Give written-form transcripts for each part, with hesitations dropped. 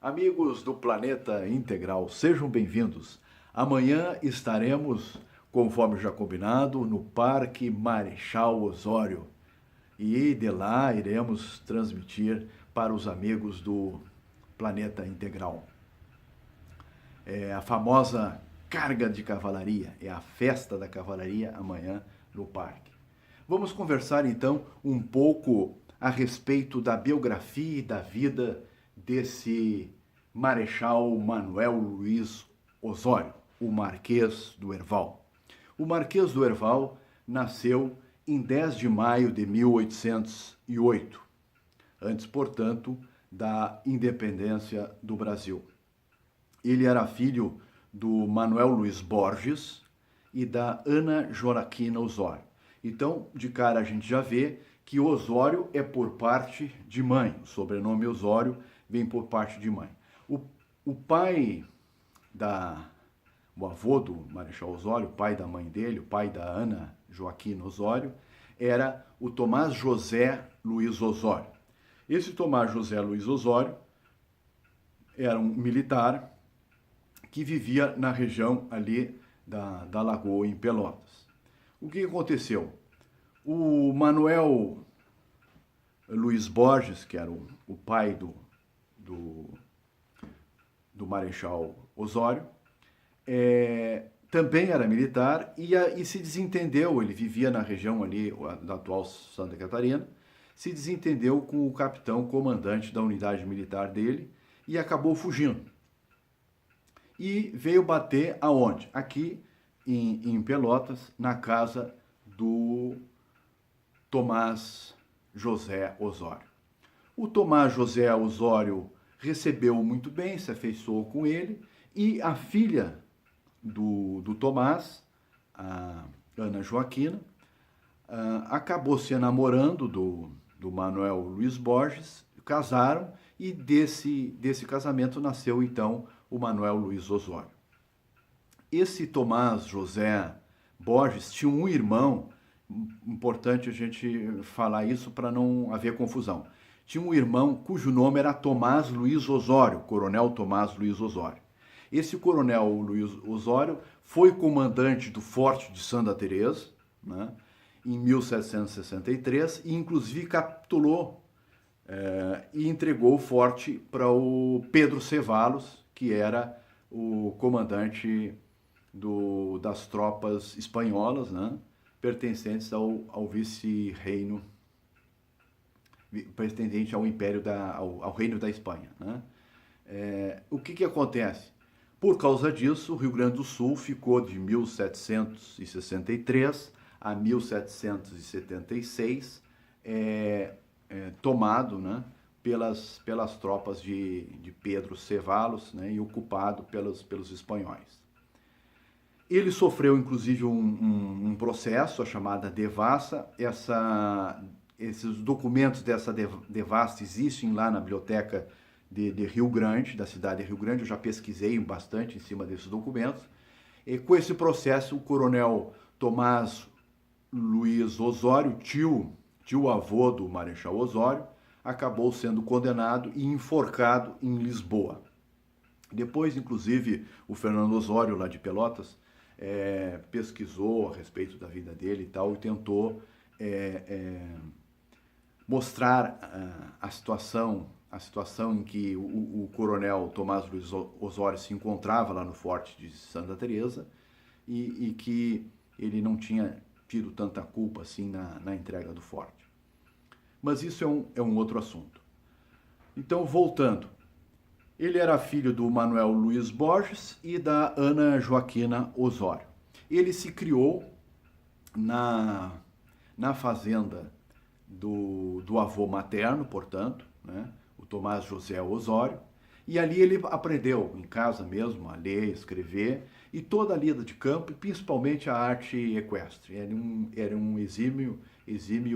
Amigos do Planeta Integral, sejam bem-vindos. Amanhã estaremos, conforme já combinado, no Parque Marechal Osório. E de lá iremos transmitir para os amigos do Planeta Integral. É a famosa carga de cavalaria, é a festa da cavalaria amanhã no parque. Vamos conversar então um pouco a respeito da biografia e da vida desse Marechal Manuel Luiz Osório, o Marquês do Herval. O Marquês do Herval nasceu em 10 de maio de 1808, antes, portanto, da independência do Brasil. Ele era filho do Manuel Luiz Borges e da Ana Joaquina Osório. Então, de cara, a gente já vê que Osório é por parte de mãe. O sobrenome Osório vem por parte de mãe. O pai o avô do Marechal Osório, o pai da mãe dele, o pai da Ana Joaquina Osório, era o Tomás José Luiz Osório. Esse Tomás José Luiz Osório era um militar que vivia na região ali da Lagoa, em Pelotas. O que aconteceu? O Manuel Luiz Borges, que era o pai do Marechal Osório, também era militar e se desentendeu, ele vivia na região ali da atual Santa Catarina, se desentendeu com o capitão comandante da unidade militar dele e acabou fugindo. E veio bater aonde? Aqui em Pelotas, na casa do Tomás José Osório. O Tomás José Osório recebeu muito bem, se afeiçoou com ele, e a filha do Tomás, a Ana Joaquina, acabou se enamorando do Manuel Luiz Borges, casaram, e desse casamento nasceu então o Manuel Luiz Osório. Esse Tomás José Borges tinha um irmão, importante a gente falar isso para não haver confusão. Tinha um irmão cujo nome era Tomás Luiz Osório, Coronel Tomás Luiz Osório. Esse Coronel Luiz Osório foi comandante do Forte de Santa Teresa, né, em 1763, e inclusive capitulou e entregou o forte para o Pedro Cevallos, que era o comandante das tropas espanholas, né, pertencentes ao vice-reino, pertencente ao Império, ao Reino da Espanha. Né? O que acontece? Por causa disso, o Rio Grande do Sul ficou de 1763 a 1776 tomado, né, pelas tropas de Pedro Cevallos, né, e ocupado pelos espanhóis. Ele sofreu, inclusive, um processo, a chamada devassa. Esses documentos dessa devassa existem lá na biblioteca de Rio Grande, da cidade de Rio Grande. Eu já pesquisei bastante em cima desses documentos. E com esse processo, o coronel Tomás Luiz Osório, tio-avô do Marechal Osório, acabou sendo condenado e enforcado em Lisboa. Depois, inclusive, o Fernando Osório, lá de Pelotas, pesquisou a respeito da vida dele e tal, e tentou mostrar a situação em que o coronel Tomás Luiz Osório se encontrava lá no Forte de Santa Teresa e que ele não tinha tido tanta culpa assim na entrega do forte. Mas isso é um outro assunto. Então, voltando, ele era filho do Manuel Luiz Borges e da Ana Joaquina Osório. Ele se criou na fazenda do avô materno, portanto, né, o Tomás José Osório, e ali ele aprendeu, em casa mesmo, a ler, escrever, e toda a lida de campo, e principalmente a arte equestre. Era um exímio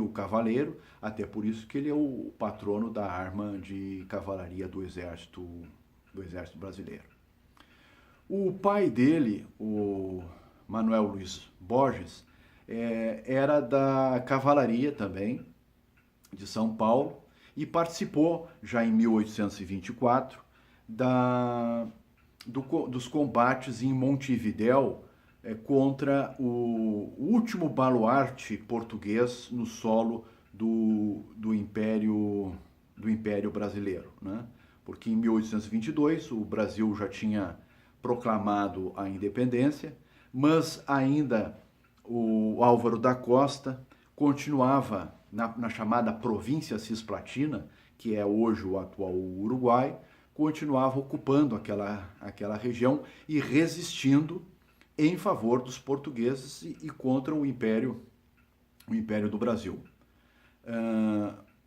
cavaleiro, até por isso que ele é o patrono da arma de cavalaria do exército brasileiro. O pai dele, o Manuel Luiz Borges, era da cavalaria também, de São Paulo, e participou, já em 1824, dos combates em Montevidéu contra o último baluarte português no solo do Império Brasileiro, né? Porque em 1822 o Brasil já tinha proclamado a independência, mas ainda o Álvaro da Costa continuava na chamada província cisplatina, que é hoje o atual Uruguai, continuava ocupando aquela região e resistindo em favor dos portugueses e contra o Império do Brasil.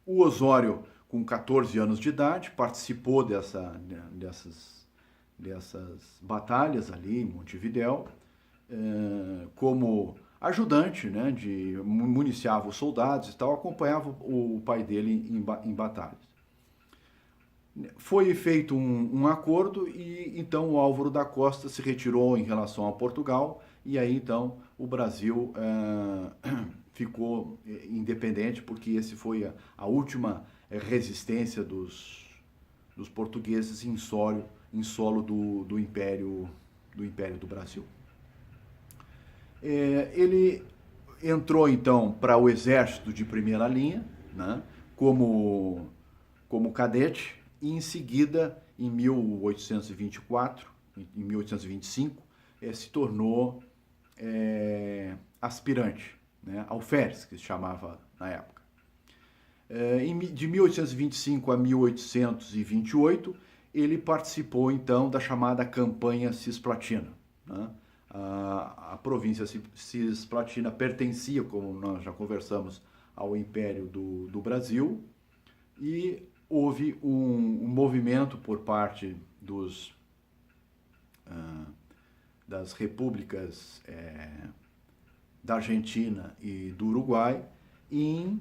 O Osório, com 14 anos de idade, participou dessas batalhas ali em Montevidéu, como ajudante, né, municiava os soldados e tal, acompanhava o pai dele em batalhas. Foi feito um acordo e então o Álvaro da Costa se retirou em relação a Portugal e aí então o Brasil ficou independente, porque esse foi a última resistência dos portugueses em solo do Império do Brasil. Ele entrou então para o exército de primeira linha, né, como cadete, e em seguida, em 1824, em 1825, se tornou aspirante, né, alferes, que se chamava na época. De 1825 a 1828, ele participou então da chamada Campanha Cisplatina, né? A província cisplatina pertencia, como nós já conversamos, ao Império do Brasil, e houve um movimento por parte das repúblicas da Argentina e do Uruguai em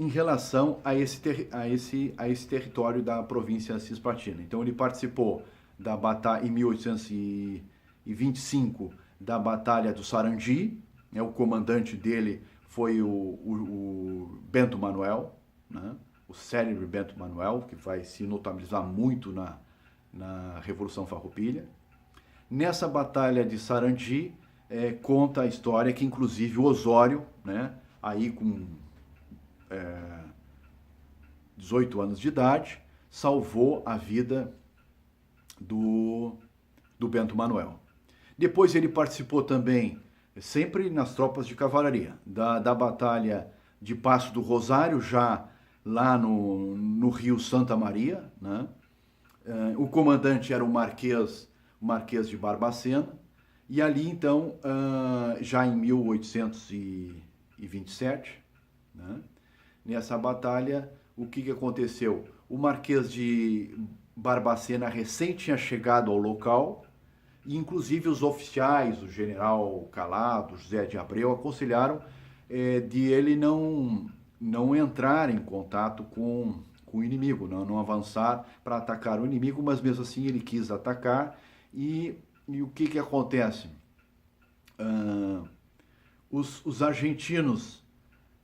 relação a esse território da província cisplatina. Então ele participou da batalha em 1825 da Batalha do Sarandi, né? O comandante dele foi o Bento Manuel, né? O célebre Bento Manuel, que vai se notabilizar muito na Revolução Farroupilha. Nessa Batalha de Sarandi, conta a história que inclusive o Osório, né, aí com 18 anos de idade, salvou a vida do Bento Manuel. Depois ele participou também, sempre nas tropas de cavalaria, da Batalha de Passo do Rosário, já lá no Rio Santa Maria, né? O comandante era o Marquês de Barbacena, e ali então, já em 1827, né? Nessa batalha, o que aconteceu? O Marquês de Barbacena recém tinha chegado ao local, e inclusive os oficiais, o general Calado, José de Abreu, aconselharam de ele não entrar em contato com o inimigo, não avançar para atacar o inimigo, mas mesmo assim ele quis atacar, e o que acontece? Os argentinos,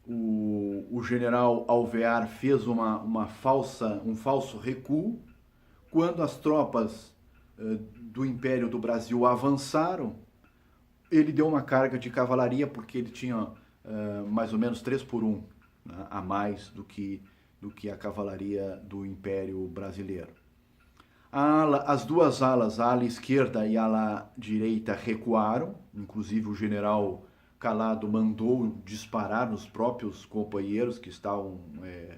o general Alvear fez um falso recuo. Quando as tropas do Império do Brasil avançaram, ele deu uma carga de cavalaria, porque ele tinha mais ou menos 3-1, né, a mais do que a cavalaria do Império Brasileiro. As duas alas, a ala esquerda e a ala direita, recuaram, inclusive o general Calado mandou disparar nos próprios companheiros que estavam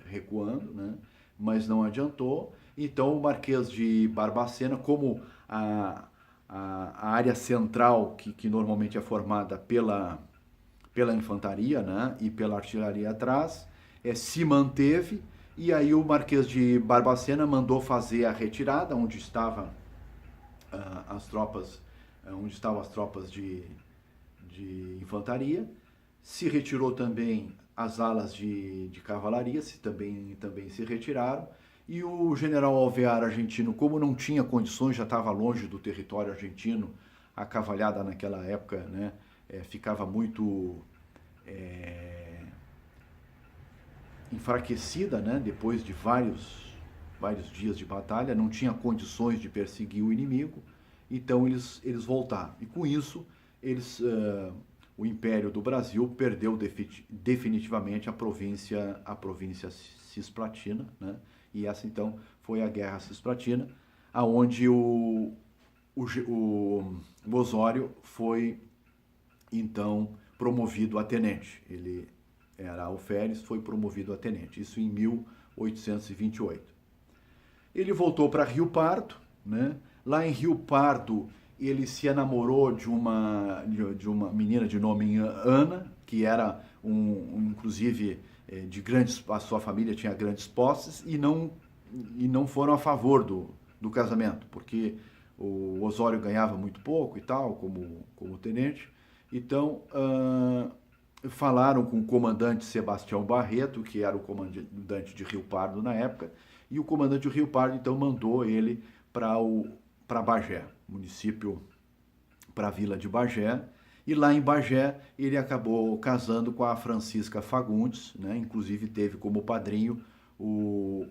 recuando, né, mas não adiantou. Então o Marquês de Barbacena, como a área central, que normalmente é formada pela infantaria, né, e pela artilharia atrás, se manteve, e aí o Marquês de Barbacena mandou fazer a retirada, onde estavam as tropas de infantaria. Se retirou também as alas de cavalaria, também se retiraram, e o general Alvear argentino, como não tinha condições, já estava longe do território argentino, a cavalhada naquela época, né, ficava muito enfraquecida, né, depois de vários vários dias de batalha, não tinha condições de perseguir o inimigo, então eles voltaram. E com isso, o Império do Brasil perdeu definitivamente a província Cisplatina, né? E essa então foi a Guerra Cisplatina, aonde o Osório foi então promovido a tenente. Ele era alferes, foi promovido a tenente, isso em 1828. Ele voltou para Rio Pardo, né? Lá em Rio Pardo ele se enamorou de uma menina de nome Ana, que era inclusive de grandes, a sua família tinha grandes posses, e não foram a favor do casamento, porque o Osório ganhava muito pouco e tal, como tenente. Então, falaram com o comandante Sebastião Barreto, que era o comandante de Rio Pardo na época, e o comandante de Rio Pardo, então, mandou ele para Bagé, município, para a vila de Bagé, e lá em Bagé ele acabou casando com a Francisca Fagundes, né? Inclusive teve como padrinho o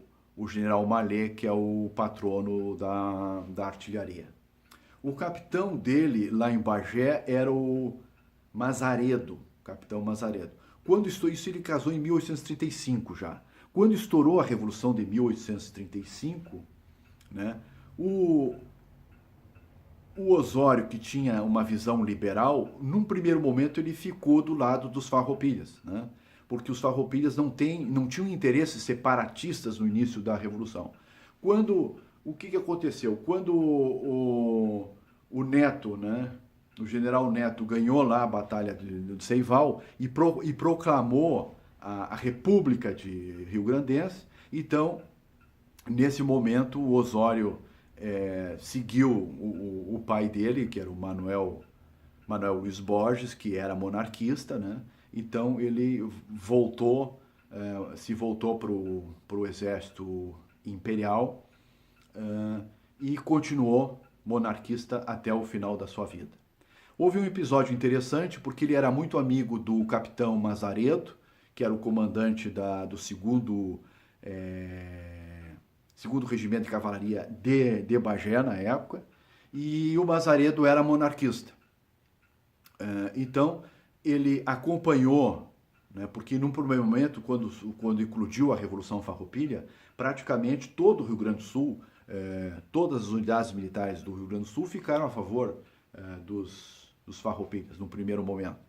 general Mallet, que é o patrono da artilharia. O capitão dele lá em Bagé era o Mazaredo, capitão Mazaredo. Quando isso ele casou em 1835 já. Quando estourou a Revolução de 1835, né, o Osório, que tinha uma visão liberal, num primeiro momento ele ficou do lado dos farroupilhas, né? Porque os farroupilhas não tinham interesses separatistas no início da Revolução. O que aconteceu? Quando o Neto, né, o general Neto ganhou lá a Batalha de Seival e proclamou a República de Rio Grandense, então, nesse momento, o Osório seguiu o pai dele, que era o Manuel Luiz Borges, que era monarquista, né? Então ele se voltou para o exército imperial e continuou monarquista até o final da sua vida. Houve um episódio interessante porque ele era muito amigo do capitão Mazaredo, que era o comandante do segundo Regimento de Cavalaria de Bagé na época, e o Mazaredo era monarquista. Então, ele acompanhou, né, porque num primeiro momento, quando eclodiu a Revolução Farroupilha, praticamente todo o Rio Grande do Sul, todas as unidades militares do Rio Grande do Sul ficaram a favor dos farroupilhas, no primeiro momento.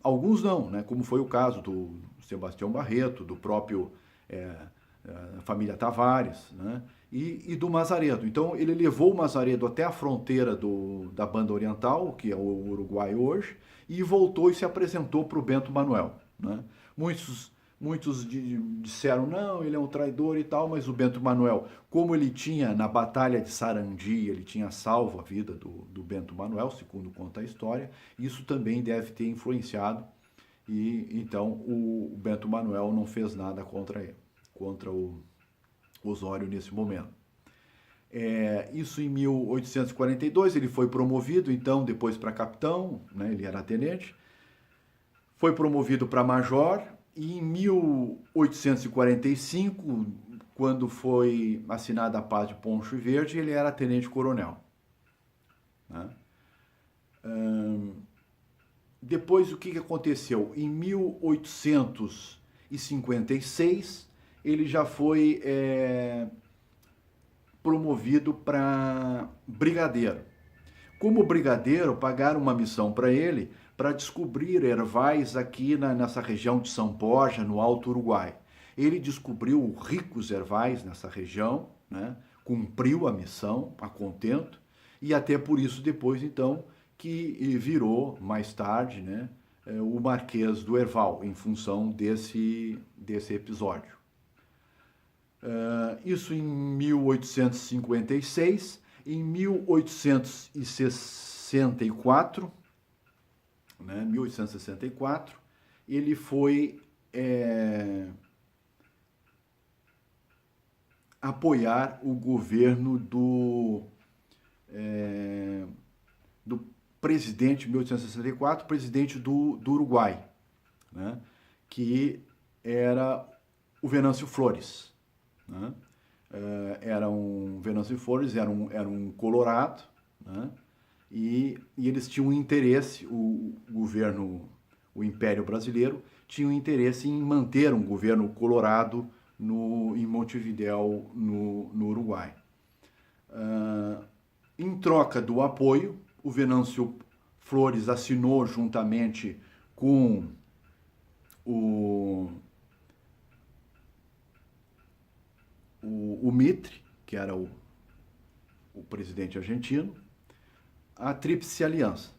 Alguns não, né, como foi o caso do Sebastião Barreto, do próprio família Tavares, né, e do Mazaredo. Então ele levou o Mazaredo até a fronteira da Banda Oriental, que é o Uruguai hoje, e voltou e se apresentou para o Bento Manuel, né? Muitos disseram, não, ele é um traidor e tal, mas o Bento Manuel, como ele tinha, na Batalha de Sarandi, ele tinha salvo a vida do Bento Manuel, segundo conta a história, isso também deve ter influenciado, e então o Bento Manuel não fez nada contra o Osório nesse momento. Isso em 1842, ele foi promovido, então, depois para capitão, né, ele era tenente, foi promovido para major, e em 1845, quando foi assinada a Paz de Poncho Verde, ele era tenente-coronel, né? Depois, o que aconteceu? Em 1856, ele já foi promovido para brigadeiro. Como brigadeiro, pagaram uma missão para ele para descobrir ervais aqui nessa região de São Borja, no Alto Uruguai. Ele descobriu ricos ervais nessa região, né? Cumpriu a missão a contento, e até por isso depois, então, que virou, mais tarde, né, o Marquês do Herval, em função desse episódio. Isso em 1856. Em 1864, né, 1864, ele foi apoiar o governo do presidente, 1864, presidente do Uruguai, né, que era o Venâncio Flores, né? era um Venâncio Flores, era um colorado, né? E eles tinham um interesse, o governo, o Império Brasileiro, tinha um interesse em manter um governo colorado em Montevidéu, no Uruguai. Em troca do apoio, o Venâncio Flores assinou juntamente com o Mitre, que era o presidente argentino, a Tríplice Aliança,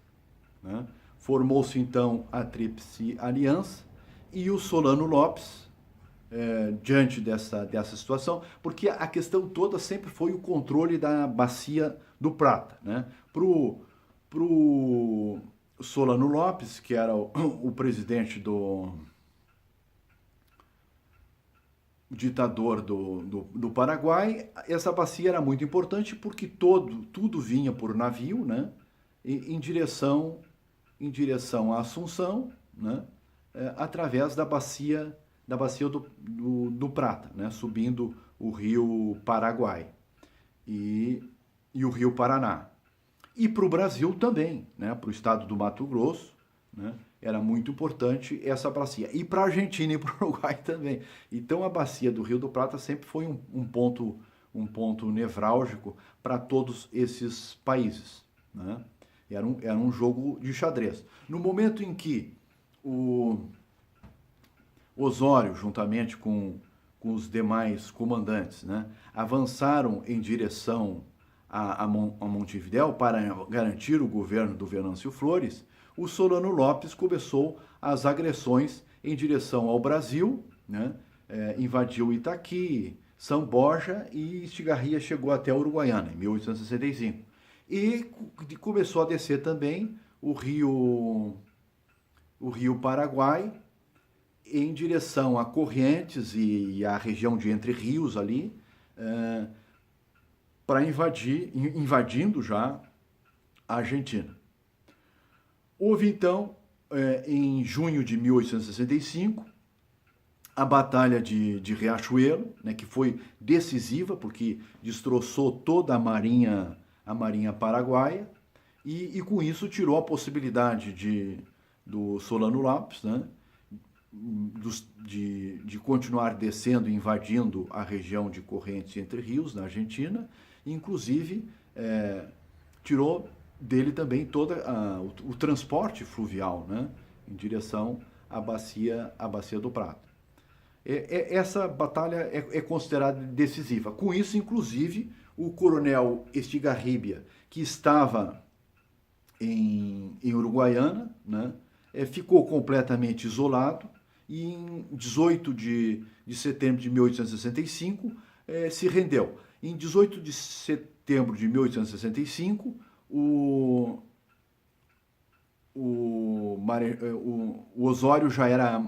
né? Formou-se então a Tríplice Aliança e o Solano Lopes, diante dessa situação, porque a questão toda sempre foi o controle da Bacia do Prata, né? Pro Solano Lopes, que era o presidente o ditador do Paraguai, essa bacia era muito importante porque tudo vinha por navio, né? Em direção à Assunção, né? Através da bacia do Prata, né? Subindo o rio Paraguai e o rio Paraná. E para o Brasil também, né? Para o estado do Mato Grosso, né? Era muito importante essa bacia. E para a Argentina e para o Uruguai também. Então a bacia do Rio do Prata sempre foi um ponto nevrálgico para todos esses países, né? Era um jogo de xadrez. No momento em que o Osório, juntamente com os demais comandantes, né, avançaram em direção a Montevidéu para garantir o governo do Venâncio Flores, o Solano Lopes começou as agressões em direção ao Brasil, né? Invadiu Itaqui, São Borja e Estigarribia chegou até a Uruguaiana, em 1865. E começou a descer também o rio Paraguai em direção a Corrientes e à região de Entre Rios ali, para invadindo já a Argentina. Houve então, em junho de 1865, a Batalha de Riachuelo, né, que foi decisiva porque destroçou toda a marinha paraguaia e com isso tirou a possibilidade do Solano Lopes, né, de continuar descendo e invadindo a região de Corrientes e Entre Rios, na Argentina, e inclusive tirou dele também todo o transporte fluvial, né, em direção à bacia do Prata. Essa batalha é considerada decisiva. Com isso, inclusive, o coronel Estigarribia, que estava em Uruguaiana, né, ficou completamente isolado e em 18 de setembro de 1865 se rendeu. Em 18 de setembro de 1865, o Osório já era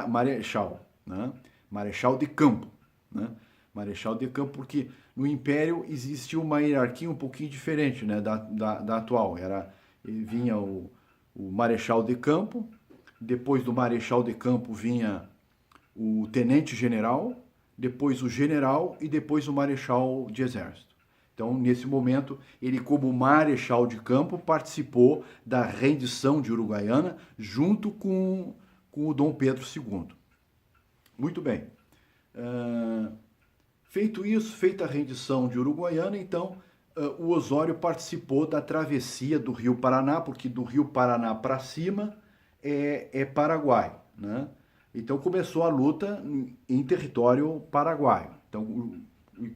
marechal, né? Marechal de campo, né? Marechal de campo, porque no Império existia uma hierarquia um pouquinho diferente, né, da atual. Vinha o marechal de campo, depois do marechal de campo vinha o tenente-general, depois o general e depois o marechal de exército. Então, nesse momento, ele, como marechal de campo, participou da rendição de Uruguaiana junto com o Dom Pedro II. Muito bem. Feito isso, feita a rendição de Uruguaiana, então, o Osório participou da travessia do Rio Paraná, porque do Rio Paraná para cima é Paraguai, né? Então, começou a luta em território paraguaio. Então,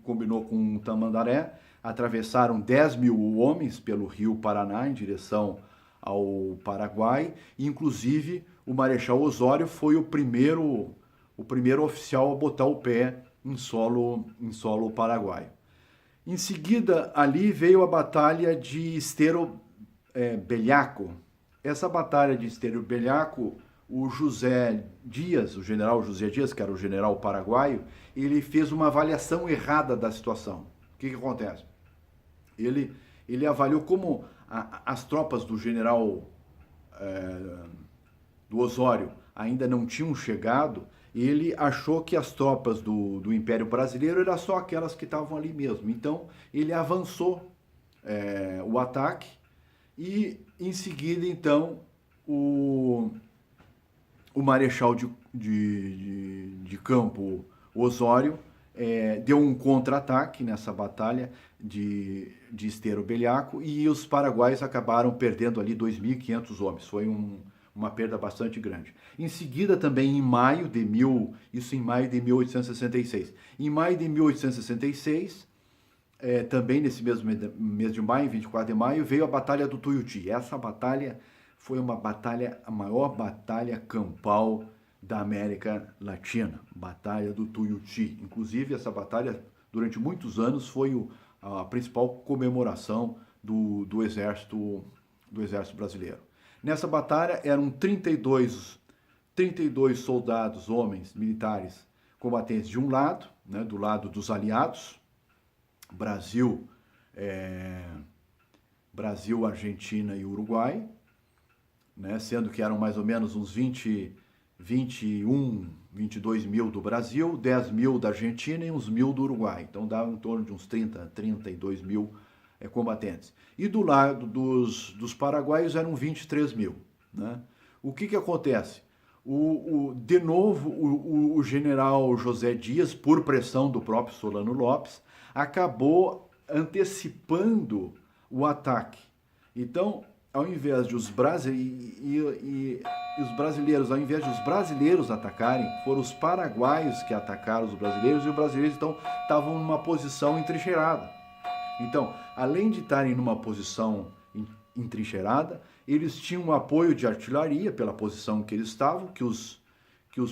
combinou com o Tamandaré, atravessaram 10 mil homens pelo rio Paraná em direção ao Paraguai, e inclusive o Marechal Osório foi o primeiro oficial a botar o pé em solo paraguaio. Em seguida, ali veio a Batalha de Estero Belhaco. Essa Batalha de Estero Belhaco, o general José Dias, que era o general paraguaio, ele fez uma avaliação errada da situação. O que acontece? Ele avaliou como as tropas do general do Osório ainda não tinham chegado, ele achou que as tropas do Império Brasileiro eram só aquelas que estavam ali mesmo. Então, ele avançou o ataque e, em seguida, então, o Marechal de Campo Osório deu um contra-ataque nessa batalha de Estero Belhaco e os paraguaios acabaram perdendo ali 2.500 homens. Foi uma perda bastante grande. Em seguida, também em maio de 1866. Em maio de 1866, também nesse mesmo mês de maio, 24 de maio, veio a Batalha do Tuiuti. Essa batalha foi a maior batalha campal da América Latina, Batalha do Tuiuti. Inclusive, essa batalha, durante muitos anos, foi a principal comemoração do exército brasileiro. Nessa batalha eram 32 soldados, homens, militares, combatentes de um lado, né, do lado dos aliados, Brasil, Argentina e Uruguai, né, sendo que eram mais ou menos uns 21, 22 mil do Brasil, 10 mil da Argentina e uns 1.000 do Uruguai. Então dava em torno de uns 32 mil combatentes. E do lado dos paraguaios eram 23 mil. Né? O que acontece? De novo, o general José Dias, por pressão do próprio Solano Lopes, acabou antecipando o ataque. Então, ao invés de os brasileiros, ao invés de os brasileiros atacarem, foram os paraguaios que atacaram os brasileiros e os brasileiros então estavam numa posição entrincheirada. Então, além de estarem numa posição entrincheirada, eles tinham um apoio de artilharia pela posição que eles estavam, que os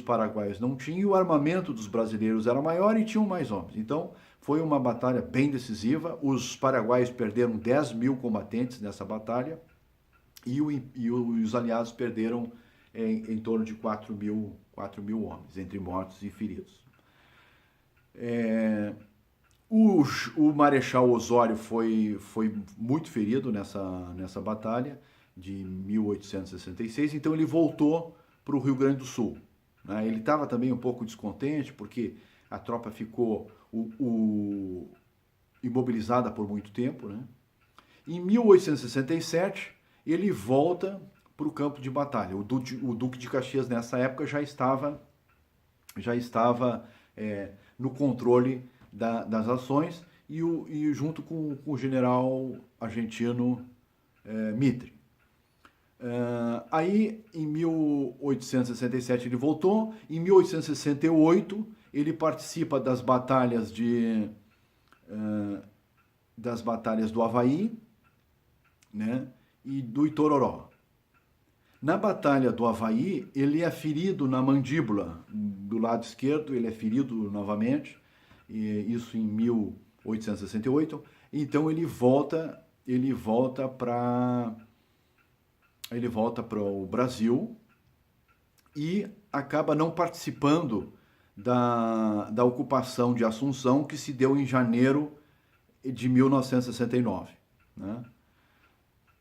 paraguaios não tinham, e o armamento dos brasileiros era maior e tinham mais homens. Então, foi uma batalha bem decisiva. Os paraguaios perderam 10 mil combatentes nessa batalha e os aliados perderam em torno de 4 mil homens, entre mortos e feridos. O Marechal Osório foi muito ferido nessa batalha de 1866, então ele voltou para o Rio Grande do Sul. Né? Ele estava também um pouco descontente, porque a tropa ficou imobilizada por muito tempo. Né? Em 1867, ele volta para o campo de batalha. O Duque de Caxias, nessa época, já estava no controle das ações e junto com o general argentino Mitre. Aí, em 1867, ele voltou. Em 1868, ele participa das batalhas do Havaí, né, e do Itororó. Na Batalha do Havaí, ele é ferido na mandíbula do lado esquerdo, ele é ferido novamente, isso em 1868. Então ele volta para o Brasil e acaba não participando da ocupação de Assunção, que se deu em janeiro de 1969. Né?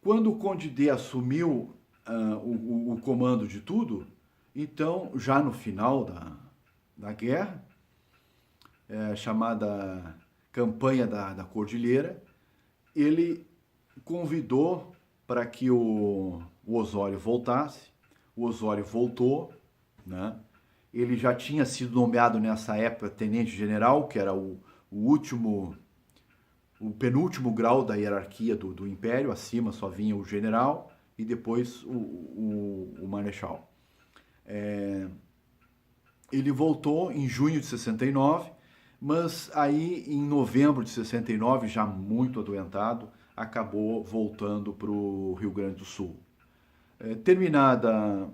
Quando o Conde D assumiu o comando de tudo, então, já no final da guerra, chamada Campanha da Cordilheira, ele convidou para que o Osório voltasse. O Osório voltou, né? Ele já tinha sido nomeado nessa época tenente-general, que era o penúltimo grau da hierarquia do Império. Acima só vinha o general e depois o marechal. Ele voltou em junho de 69, mas aí em novembro de 69, já muito adoentado, acabou voltando para o Rio Grande do Sul. Terminada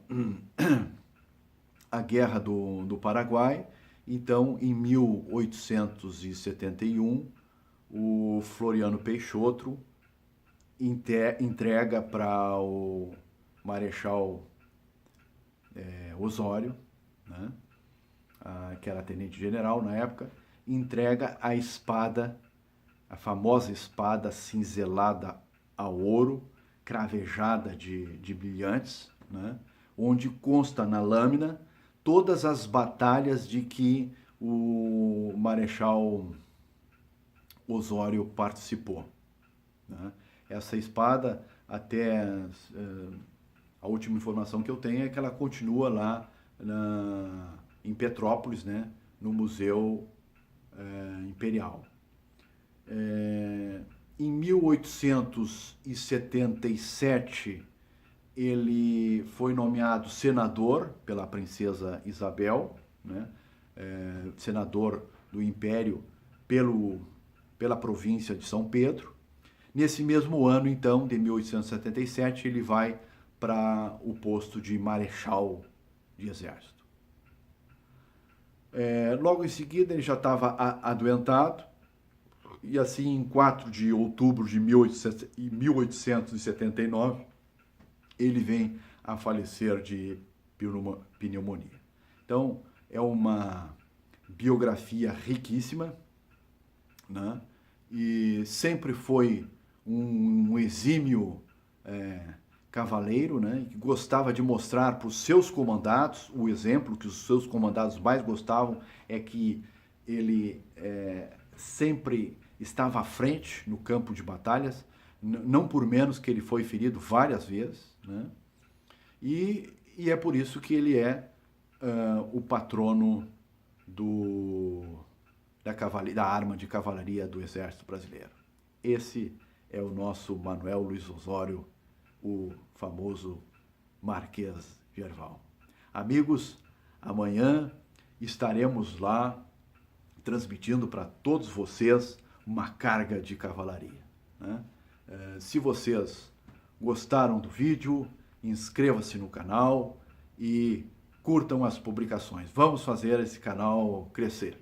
a Guerra do Paraguai, então em 1871, o Floriano Peixoto entrega para o Marechal Osório, né, que era tenente-general na época, entrega a espada, a famosa espada cinzelada a ouro, cravejada de brilhantes, né, onde consta na lâmina todas as batalhas de que o Marechal Osório participou, né? Essa espada, até a última informação que eu tenho é que ela continua lá em Petrópolis, né? No Museu Imperial. Em 1877, ele foi nomeado senador pela princesa Isabel, né? Senador do Império pela província de São Pedro. Nesse mesmo ano, então, de 1877, ele vai para o posto de marechal de exército. Logo em seguida, ele já estava adoentado, e assim, em 4 de outubro de 1879, ele vem a falecer de pneumonia. Então, é uma biografia riquíssima, né? E sempre foi um exímio cavaleiro, né? Que gostava de mostrar para os seus comandados, o exemplo que os seus comandados mais gostavam é que ele sempre estava à frente no campo de batalhas, não por menos que ele foi ferido várias vezes, né? E é por isso que ele é o patrono da arma de cavalaria do Exército Brasileiro. Esse é o nosso Manuel Luiz Osório, o famoso Marquês de Herval. Amigos, amanhã estaremos lá transmitindo para todos vocês uma carga de cavalaria, né? Se vocês gostaram do vídeo, inscreva-se no canal e curtam as publicações. Vamos fazer esse canal crescer.